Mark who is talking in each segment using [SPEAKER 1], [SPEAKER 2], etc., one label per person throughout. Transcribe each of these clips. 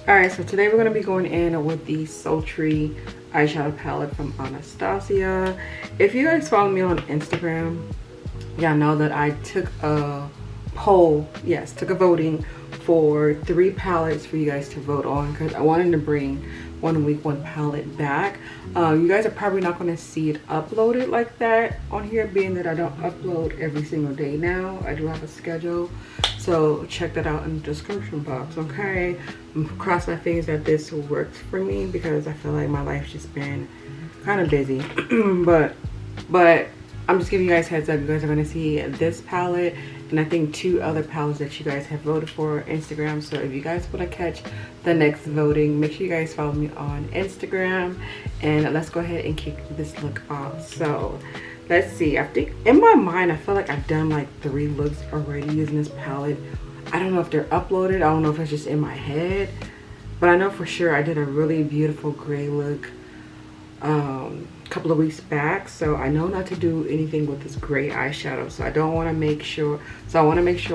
[SPEAKER 1] Alright, so today we're going to be going in with the Sultry eyeshadow palette from Anastasia. If you guys follow me on Instagram, y'all know that I took a poll, yes, took a voting for 3 palettes for you guys to vote on because I wanted to bring 1 week 1 palette back. You guys are probably not going to see it uploaded like that on here, being that I don't upload every single day now. I do have a schedule, so check that out in the description box. Okay, cross my fingers that this works for me because I feel like my life's just been kind of busy. but I'm just giving you guys heads up. You guys are going to see this palette and I think 2 other palettes that you guys have voted for Instagram. So if you guys want to catch the next voting, make sure you guys follow me on Instagram and let's go ahead and kick this look off. So let's see. I think in my mind I feel like I've done like 3 looks already using this palette. I don't know if they're uploaded. I don't know if it's just in my head, but I know for sure I did a really beautiful gray look couple of weeks back, so I know not to do anything with this gray eyeshadow. So I want to make sure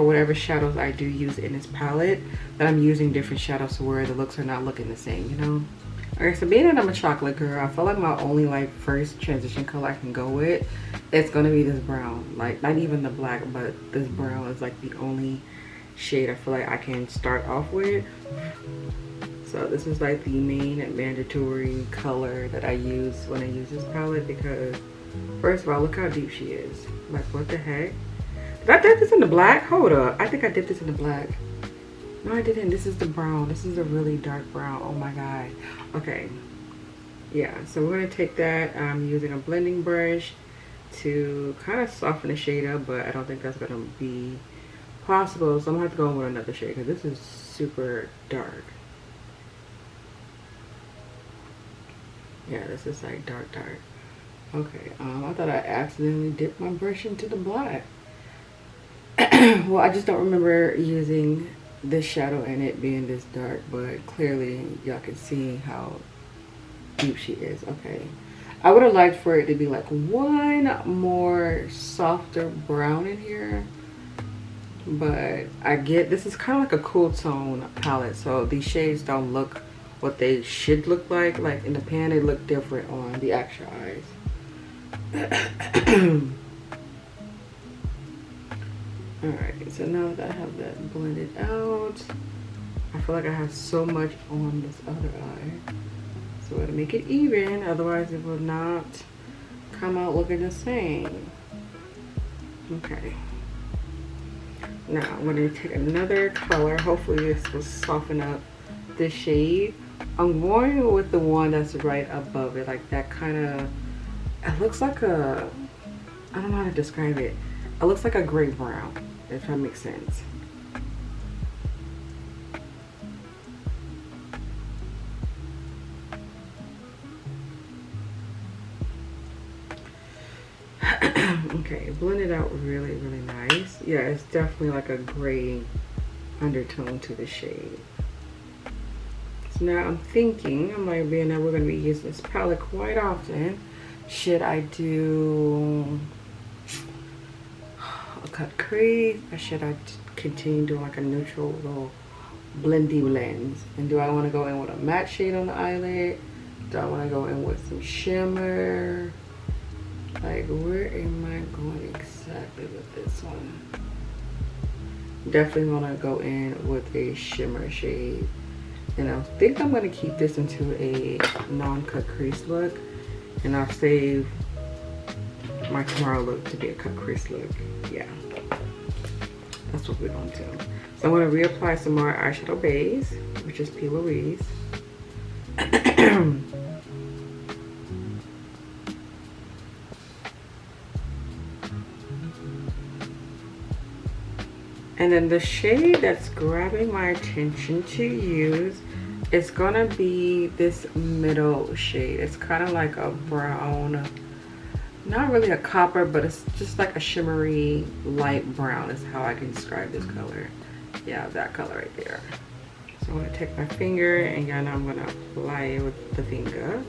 [SPEAKER 1] whatever shadows I do use in this palette, that I'm using different shadows to where the looks are not looking the same, you know. Okay, so being that I'm a chocolate girl, I feel like my only like first transition color I can go with, it's gonna be this brown. Like not even the black, but this brown is like the only shade I feel like I can start off with. So this is like the main mandatory color that I use when I use this palette because first of all, look how deep she is. Like what the heck? Did I dip this in the black? Hold up. I think I dipped this in the black. No, I didn't. This is the brown. This is a really dark brown. Oh my god. Okay. Yeah, so we're going to take that. I'm using a blending brush to kind of soften the shade up, but I don't think that's going to be possible. So I'm going to have to go in with another shade because this is super dark. Yeah, this is like dark. Okay, I thought I accidentally dipped my brush into the black. Well, I just don't remember using this shadow and it being this dark, but clearly y'all can see how deep she is. Okay, I would have liked for it to be like 1 more softer brown in here, but I get this is kind of like a cool tone palette, so these shades don't look what they should look like in the pan. They look different on the actual eyes. Alright, so now that I have that blended out, I feel like I have so much on this other eye, so I gotta make it even, otherwise it will not come out looking the same. Okay, now I'm gonna take another color. Hopefully this will soften up the shade. I'm going with the one that's right above it, like that kind of, it looks like a, I don't know how to describe it. It looks like a gray brown, if that makes sense. Okay, blend it out really nice. Yeah, it's definitely like a gray undertone to the shade. Now I'm thinking, I'm like, being that we're going to be using this palette quite often, should I do a cut crease or should I continue doing like a neutral little blendy blends? And do I want to go in with a matte shade on the eyelid? Do I want to go in with some shimmer? Like, where am I going exactly with this one? Definitely want to go in with a shimmer shade. And I think I'm going to keep this into a non-cut crease look. And I'll save my tomorrow look to be a cut crease look. Yeah. That's what we're going to do. So I'm going to reapply some more eyeshadow base, which is P. Louise. And then the shade that's grabbing my attention to use is gonna be this middle shade. It's kind of like a brown, not really a copper, but it's just like a shimmery light brown is how I can describe this color. Yeah, that color right there. So I'm gonna take my finger and y'all know I'm gonna apply it with the finger.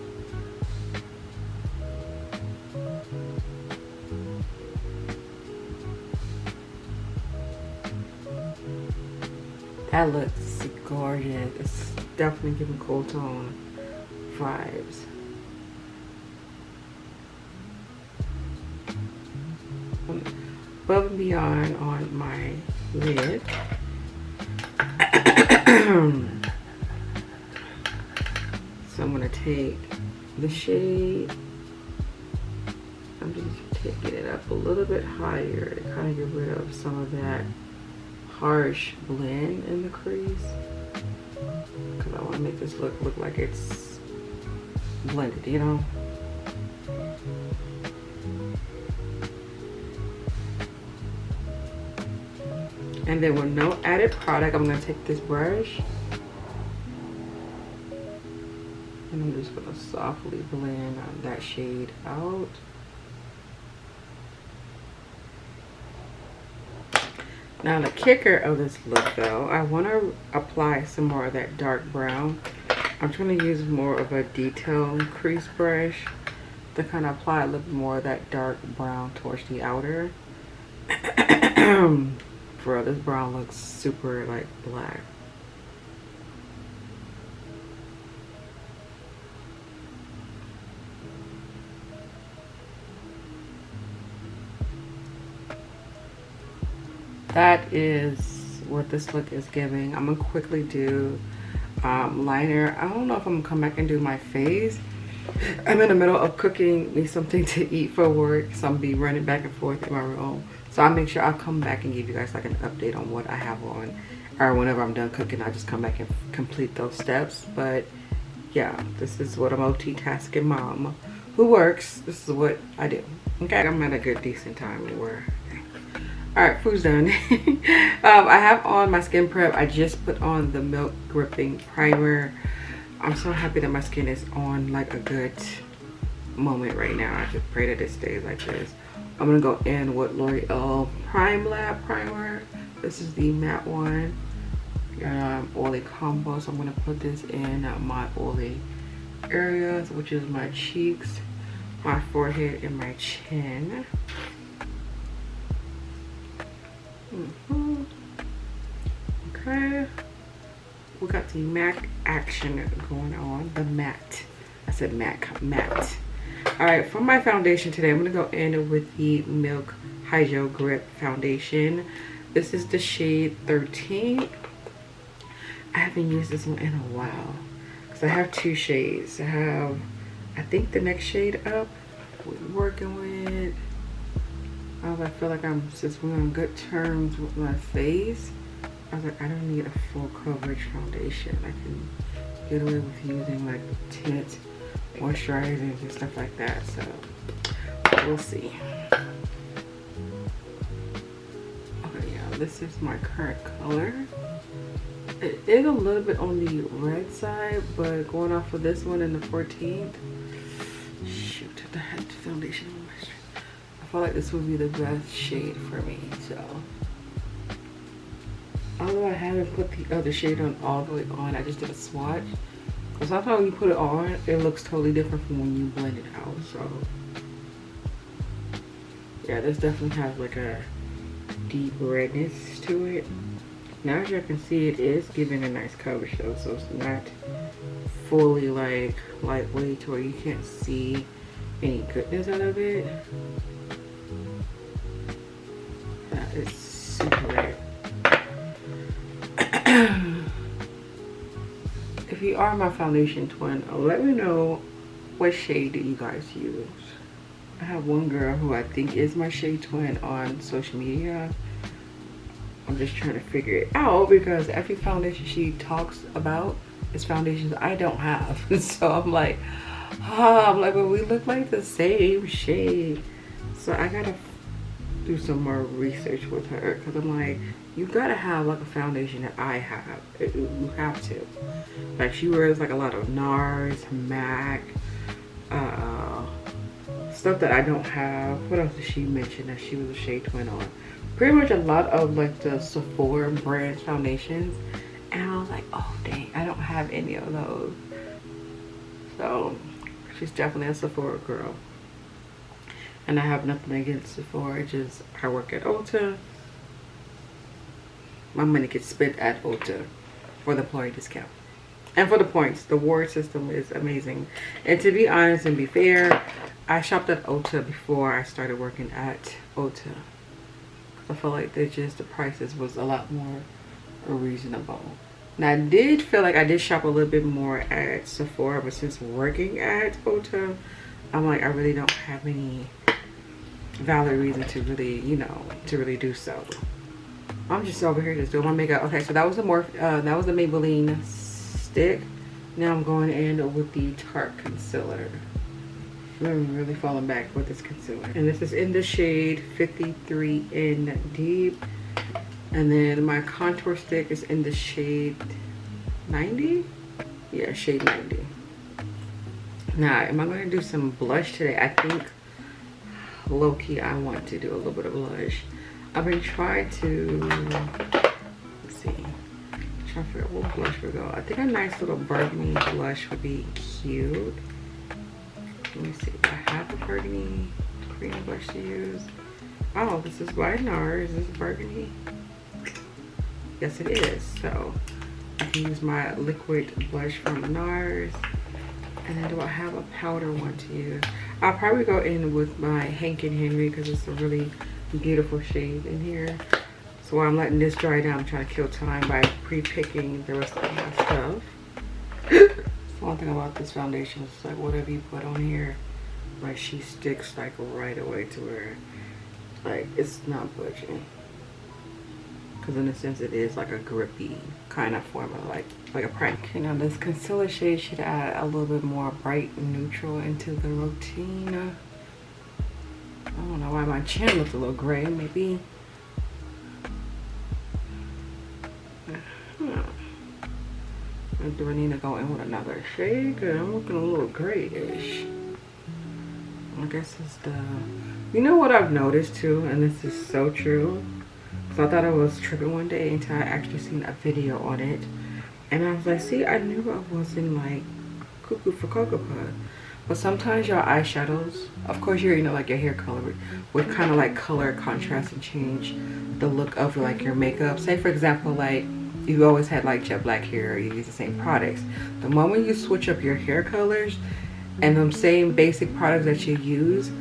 [SPEAKER 1] That looks gorgeous. It's definitely giving cool tone vibes. Above and beyond on my lid. So I'm gonna take the shade. I'm just taking it up a little bit higher to kind of get rid of some of that harsh blend in the crease, because I want to make this look like it's blended, you know. And then with no added product, I'm gonna take this brush and I'm just gonna softly blend that shade out. Now the kicker of this look though, I want to apply some more of that dark brown. I'm trying to use more of a detailed crease brush to kind of apply a little bit more of that dark brown towards the outer. Bro, this brown looks super like black. That is what this look is giving. I'm gonna quickly do liner. I don't know if I'm gonna come back and do my face. I'm in the middle of cooking me something to eat for work, so I'm gonna be running back and forth in my room. So I'll make sure I'll come back and give you guys like an update on what I have on, or whenever I'm done cooking, I just come back and complete those steps. But yeah, this is what a multitasking mom who works, this is what I do. Okay, I'm at a good decent time where. All right, food's done. I have on my skin prep. I just put on the Milk Gripping Primer. I'm so happy that my skin is on like a good moment right now. I just pray that it stays like this. I'm gonna go in with L'Oreal Prime Lab Primer. This is the matte one. Oily combo. So I'm gonna put this in my oily areas, which is my cheeks, my forehead, and my chin. Okay, we got the MAC action going on. The matte, I said MAC, matte. All right, for my foundation today, I'm gonna go in with the Milk Hydro Grip Foundation. This is the shade 13. I haven't used this one in a while because I have two shades. I have, I think the next shade up we're working with. I feel like I'm just on good terms with my face. I was like, I don't need a full coverage foundation. I can get away with using like tint moisturizers and stuff like that. So we'll see. Okay, yeah, this is my current color. It is a little bit on the red side, but going off of this one in the 14th. Shoot, I had the foundation on my street. I feel like this would be the best shade for me, so. Although I haven't put the other shade on all the way on, I just did a swatch. Because sometimes when you put it on, it looks totally different from when you blend it out, so. Yeah, this definitely has like a deep redness to it. Now as you can see, it is giving a nice coverage though, so it's not fully like lightweight to where you can't see any goodness out of it. That is super red. If you are my foundation twin, let me know what shade do you guys use. I have one girl who I think is my shade twin on social media. I'm just trying to figure it out because every foundation she talks about is foundations I don't have. So I'm like, but we look like the same shade. So I gotta do some more research with her because I'm like, you gotta have like a foundation that I have. You have to. Like she wears like a lot of Nars, MAC, stuff that I don't have. What else did she mention that she was a shade twin on? Pretty much a lot of like the Sephora brand foundations, and I was like, oh dang, I don't have any of those. So she's definitely a Sephora girl, and I have nothing against Sephora. Just I work at Ulta. My money gets spent at Ulta. for the employee discount. And for the points, the reward system is amazing. And to be honest and be fair, I shopped at Ulta before I started working at Ulta. I felt like the prices was a lot more reasonable. Now I did feel like I did shop a little bit more at Sephora, but since working at Ulta, I'm like, I really don't have any valid reason to really, you know, to really do so. I'm just over here just doing my makeup. Okay, so that was the Maybelline stick. Now I'm going in with the Tarte Concealer. I'm really falling back with this concealer. And this is in the shade 53 in Deep. And then my contour stick is in the shade 90? Yeah, shade 90. Now, am I going to do some blush today? I think, low-key, I want to do a little bit of blush. I've been trying to, let's see, trying to figure out what blush would go. I think a nice little burgundy blush would be cute. Let me see, I have a burgundy cream blush to use. Oh, this is by Nars. Is this burgundy? Yes, it is. So I can use my liquid blush from Nars. And then do I have a powder one to use? I'll probably go in with my Hank and Henry because it's a really beautiful shade in here. So while I'm letting this dry down, I'm trying to kill time by pre-picking the rest of my stuff. One thing about this foundation is like whatever you put on here, like she sticks like right away to where like it's not budging. Because in a sense it is like a grippy kind of formula, like a primer. Okay, now this concealer shade should add a little bit more bright neutral into the routine. I don't know why my chin looks a little gray, maybe. Do I need to go in with another shade? Cause I'm looking a little grayish. I guess it's the... You know what I've noticed too, and this is so true. So I thought I was tripping one day until I actually seen a video on it. And I was like, see, I knew I wasn't like cuckoo for Cocoa Puff. But sometimes your eyeshadows, of course you know like your hair color, would kind of like color contrast and change the look of like your makeup. Say for example, like you always had like jet black hair, you use the same products. The moment you switch up your hair colors and them same basic products that you use,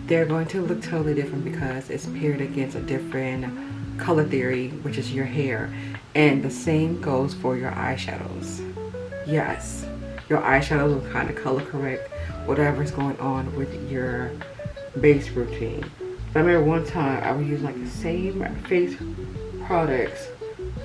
[SPEAKER 1] they're going to look totally different because it's paired against a different color theory, which is your hair. And the same goes for your eyeshadows. Yes, your eyeshadows will kind of color correct whatever's going on with your base routine. So I remember one time I would use like the same face products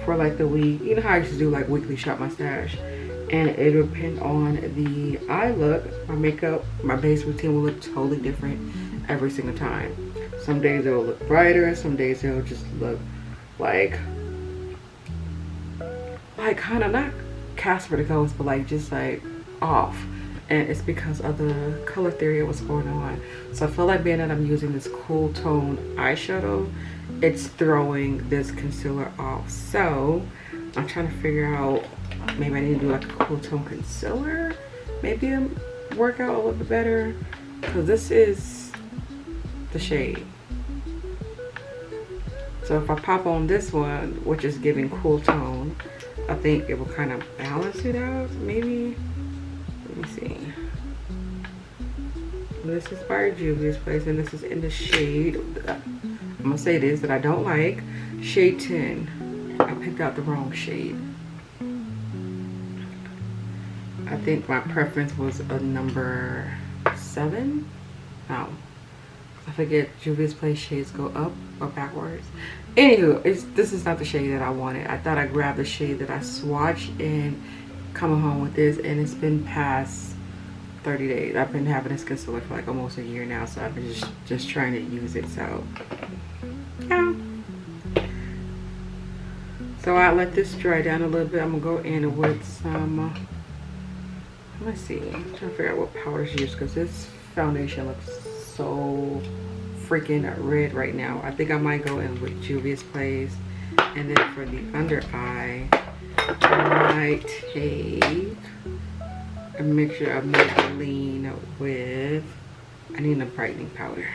[SPEAKER 1] for like the week. You know how I used to do like weekly shop my stash, and it would depend on the eye look. My makeup, my base routine will look totally different every single time. Some days it will look brighter, some days it will just look like kind of not Casper the Ghost, but like just like off. And it's because of the color theory of what's going on. So I feel like being that I'm using this cool tone eyeshadow, it's throwing this concealer off. So I'm trying to figure out, maybe I need to do like a cool tone concealer, maybe it'll work out a little bit better, because this is the shade. So if I pop on this one, which is giving cool tone, I think it will kind of balance it out, maybe. Let me see. This is by Juvias place, and this is in the shade, I'm gonna say this, that I don't like, shade 10. I picked out the wrong shade. I think my preference was a number 7. No, I forget, Juvias place shades go up or backwards. Anywho, this is not the shade that I wanted. I thought I grabbed the shade that I swatched and coming home with this, and it's been past 30 days. I've been having this concealer for like almost a year now, so I've been just trying to use it. So yeah. So I let this dry down a little bit. I'm gonna go in with some let's see, I'm trying to figure out what powders to use, because this foundation looks so freaking red right now. I think I might go in with Juvia's Place, and then for the under eye I might take a mixture of Maybelline with, I need a brightening powder.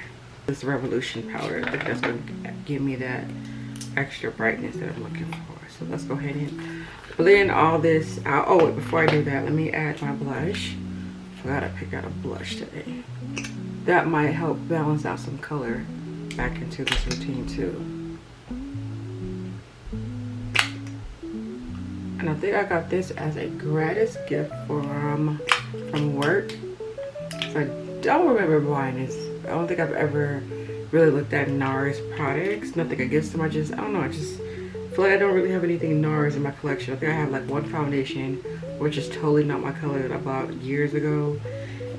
[SPEAKER 1] This Revoloution powder, I think that's going to give me that extra brightness that I'm looking for. So let's go ahead and blend all this out. Oh wait, before I do that, let me add my blush. Forgot I picked out a blush today. That might help balance out some color back into this routine too. And I think I got this as a gratis gift from work. So I don't remember buying this. I don't think I've ever really looked at Nars products. Nothing against them. I don't know. I just feel like I don't really have anything Nars in my collection. I think I have like one foundation, which is totally not my color, that I bought years ago.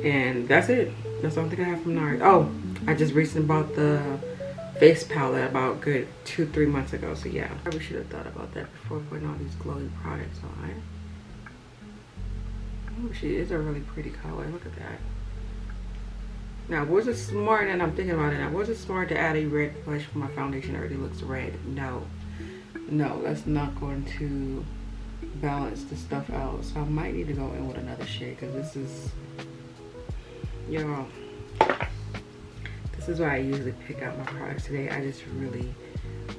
[SPEAKER 1] And that's it. That's the only thing I have from Nars. Oh, I just recently bought the face palette about good 2-3 months ago. So yeah, I probably should have thought about that before putting all these glowy products on. Oh, she is a really pretty color. Look at that. Now, was it smart, and I'm thinking about it now, was it smart to add a red blush for my foundation? It already looks red. No, that's not going to balance the stuff out. So I might need to go in with another shade, because this is, y'all, this is why I usually pick out my products. Today I just really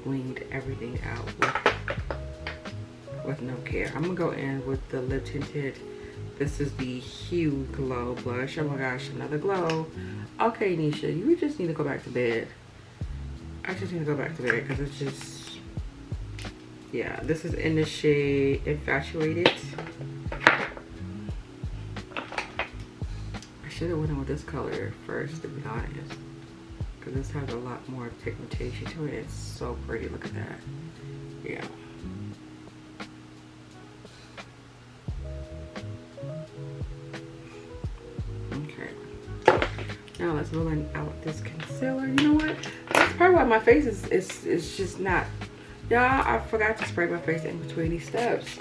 [SPEAKER 1] winged everything out with no care. I'm gonna go in with the lip tinted. This is the Hue Glow blush. Oh my gosh, another glow. Okay, Nisha, you just need to go back to bed. I just need to go back to bed because it's just, yeah, this is in the shade Infatuated. I should have went in with this color first, to be honest, because this has a lot more pigmentation to it. It's so pretty. Look at that. Yeah. Now let's blend out this concealer. You know what? That's probably why my face is just not. Y'all, I forgot to spray my face in between these steps.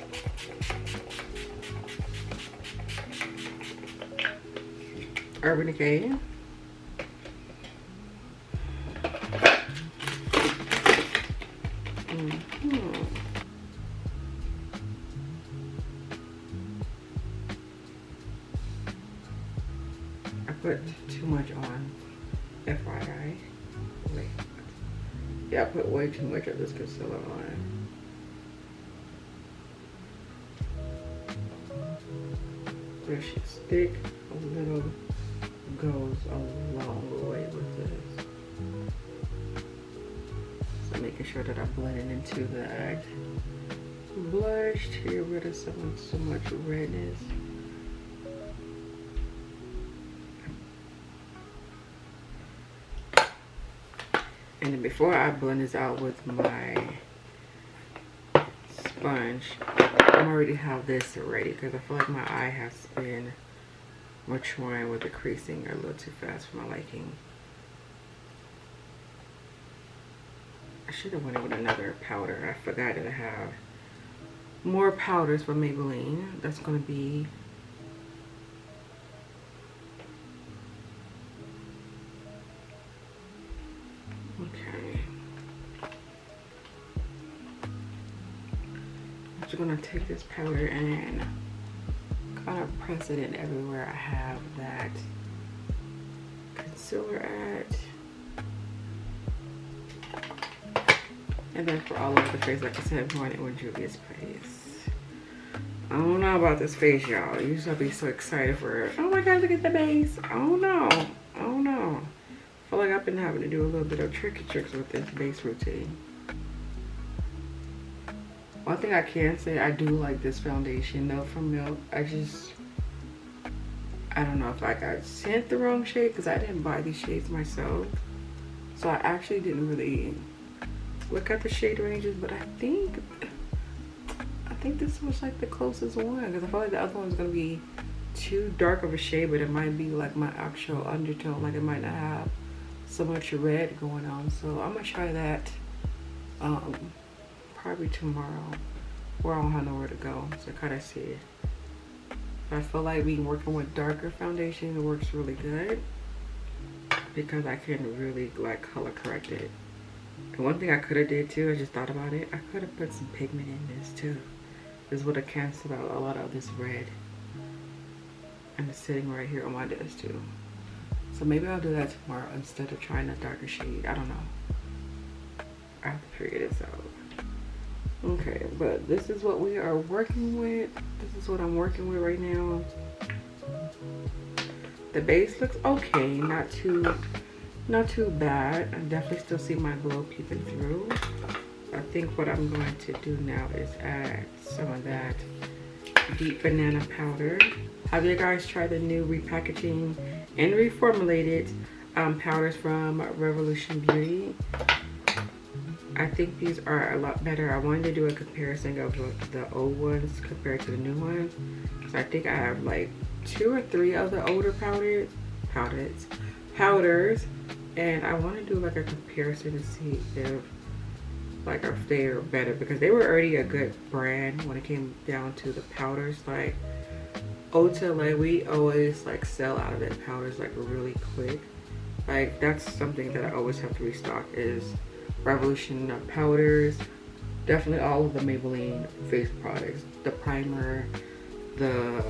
[SPEAKER 1] Urban Decay. I put too much on, FYI. Wait. Yeah, I put way too much of this concealer on. Brush is thick, a little goes a long way with this. So making sure that I blend it into that blush to get rid of so much redness. And then before I blend this out with my sponge, I already have this ready because I feel like my eye has been maturing with the creasing a little too fast for my liking. I should have went in with another powder. I forgot that I have more powders from Maybelline. That's going to be okay. I'm just going to take this powder and kind of press it in everywhere I have that concealer at. And then for all over the face, like I said, I'm going in with Juvias face. I don't know about this face, y'all. You should be so excited for it. Oh my god, look at the base. I don't know. I don't know. I feel like I've been having to do a little bit of tricky tricks with this base routine. One thing I can say, I do like this foundation though from Milk. I don't know if I got sent the wrong shade because I didn't buy these shades myself. So I actually didn't really look at the shade ranges, but I think this was like the closest one because I felt like the other one was gonna be too dark of a shade, but it might be like my actual undertone, like it might not have so much red going on. So I'm gonna try that probably tomorrow, where I don't have nowhere to go, so kind of see it. I feel like being working with darker foundation works really good because I can really like color correct it. And one thing I could have did too, I just thought about it, I could have put some pigment in this too. This would have canceled out a lot of this red. And it's sitting right here on my desk too. So maybe I'll do that tomorrow instead of trying a darker shade. I don't know. I have to figure this out. Okay, but this is what we are working with. This is what I'm working with right now. The base looks okay, not too bad. I definitely still see my glow peeking through. I think what I'm going to do now is add some of that deep banana powder. Have you guys tried the new repackaging and reformulated powders from Revolution Beauty? I think these are a lot better. I wanted to do a comparison of the old ones compared to the new ones. So I think I have like 2 or 3 of the older powders, and I want to do like a comparison to see if they're better, because they were already a good brand when it came down to the powders. Like Ulta, like we always like sell out of their powders like really quick. Like that's something that I always have to restock is Revolution powders. Definitely all of the Maybelline face products. The primer, the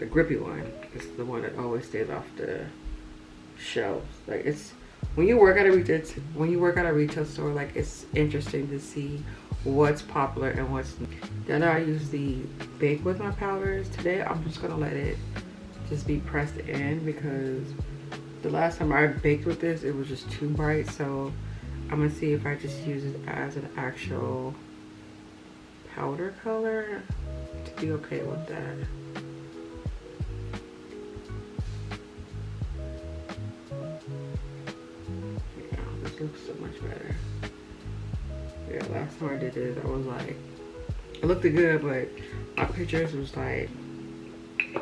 [SPEAKER 1] grippy one is the one that always stays off the shelves. Like it's when you work at a retail store, like it's interesting to see what's popular and what's. Then I usually bake with my powders. Today I'm just gonna let it just be pressed in, because the last time I baked with this it was just too bright. So I'm gonna see if I just use it as an actual powder color to be okay with that. Yeah, this looks so much better. Yeah, last time I did this, I was like, it looked good, but my pictures was like, I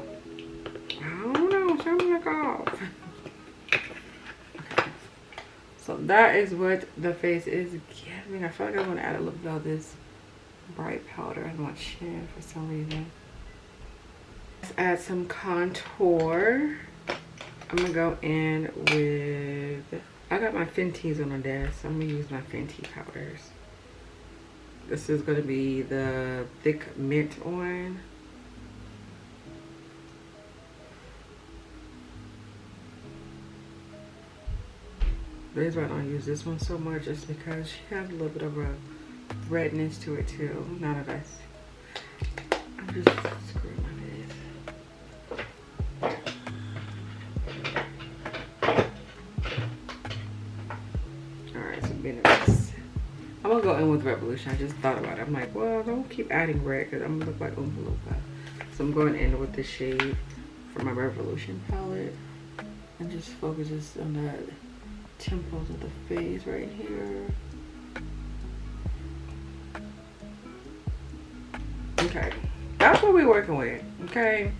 [SPEAKER 1] don't know, something like off. So that is what the face is giving. I feel like I want to add a little bit of this bright powder on my chin for some reason. Let's add some contour. I'm gonna go in with, I got my Fenties on the desk, so I'm gonna use my Fenty powders. This is gonna be the thick mint one. The reason I don't use this one so much is because she has a little bit of a redness to it too. Now that I'm just screwing my face. Alright, so anyways, I'm gonna go in with Revolution. I just thought about it. I'm like, well, don't keep adding red because I'm gonna look like Oompa Loompa. So I'm going in with the shade for my Revolution palette and just focuses on that temples of the face right here. Okay, that's what we're working with. Okay,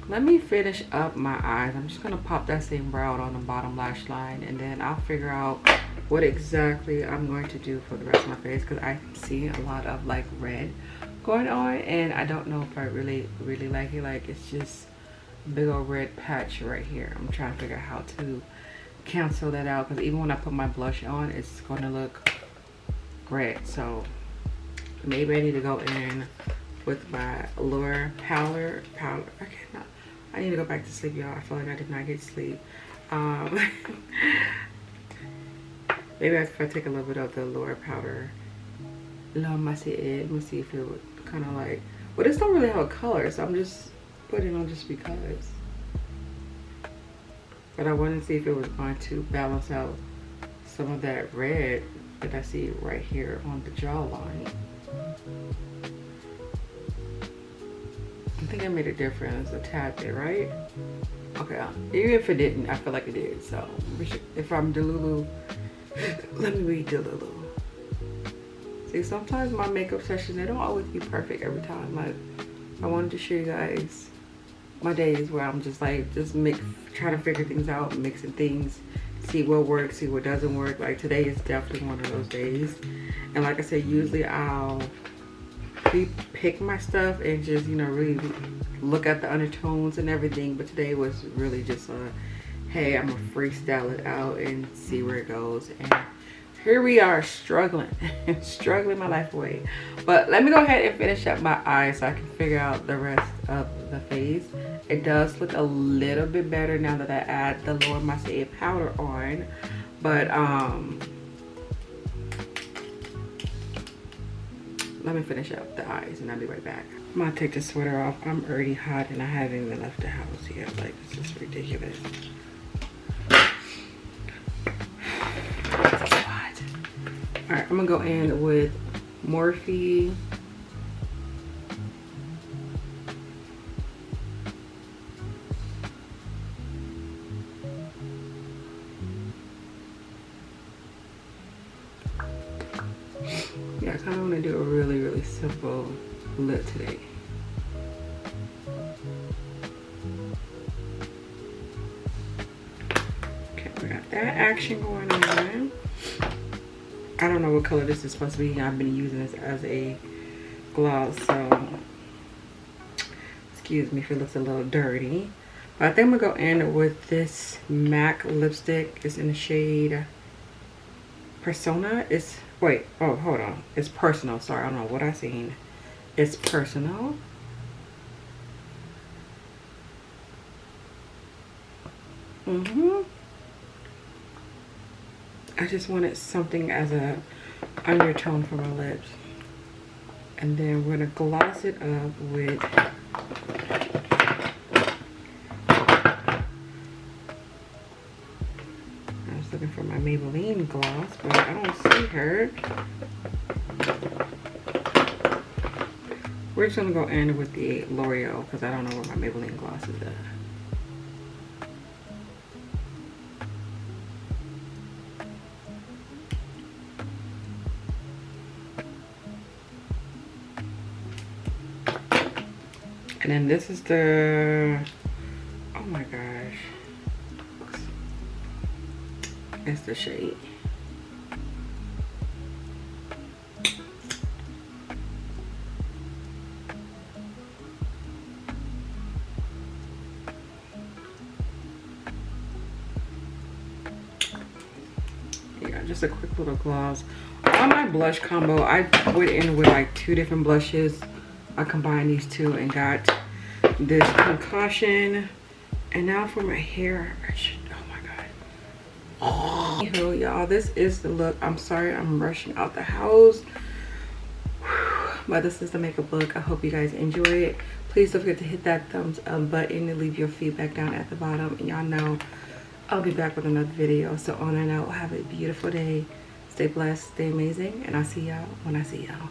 [SPEAKER 1] let me finish up my eyes. I'm just gonna pop that same brow on the bottom lash line, and then I'll figure out what exactly I'm going to do for the rest of my face, because I'm seeing a lot of like red going on, and I don't know if I really like it. Like it's just a big old red patch right here. I'm trying to figure out how to cancel that out, because even when I put my blush on, it's going to look red. So maybe I need to go in with my Loreal powder. I need to go back to sleep, y'all. I feel like I did not get sleep. Maybe if I take a little bit of the Loreal powder, let me see if it would kind of like, well, this don't really have a color, so I'm just putting it on just because. But I wanted to see if it was going to balance out some of that red that I see right here on the jawline. I think I made a difference a tad bit, right? Okay, even if it didn't, I feel like it did. So if I'm Delulu, let me read Delulu. See, sometimes my makeup sessions, they don't always be perfect every time. Like, I wanted to show you guys my days where I'm just like, trying to figure things out, mixing things, see what works, see what doesn't work. Like today is definitely one of those days. And like I said, usually I'll pick my stuff and just, you know, really look at the undertones and everything. But today was really just a, hey, I'm gonna freestyle it out and see where it goes. And here we are struggling struggling my life away. But let me go ahead and finish up my eyes so I can figure out the rest of the face. It does look a little bit better now that I add the Loreal Moisturizer powder on, but let me finish up the eyes and I'll be right back. I'm gonna take the sweater off. I'm already hot and I haven't even left the house yet. Like, this is ridiculous. Alright, I'm gonna go in with Morphe. Yeah, I kind of want to do a really simple lip today. Okay, we got that action going on. I don't know what color this is supposed to be. I've been using this as a gloss, so excuse me if it looks a little dirty. But I think I'm gonna go in with this MAC lipstick. It's in the shade Persona. It's, wait, oh, hold on. It's Personal. Sorry, I don't know what I seen. It's Personal. I just wanted something as a undertone for my lips. And then we're gonna gloss it up with I was looking for my Maybelline gloss, but I don't see her. We're just gonna go in with the L'Oreal because I don't know where my Maybelline gloss is at. And then this is the, oh my gosh, it's the shade. Yeah, just a quick little gloss. On my blush combo, I went in with like 2 different blushes. I combined these 2 and got this concoction. And now for my hair, oh my god. Anywho, y'all, this is the look. I'm sorry I'm rushing out the house, but this is the makeup look. I hope you guys enjoy it. Please don't forget to hit that thumbs up button and leave your feedback down at the bottom. And y'all know I'll be back with another video. So on and out, have a beautiful day. Stay blessed, stay amazing, and I'll see y'all when I see y'all.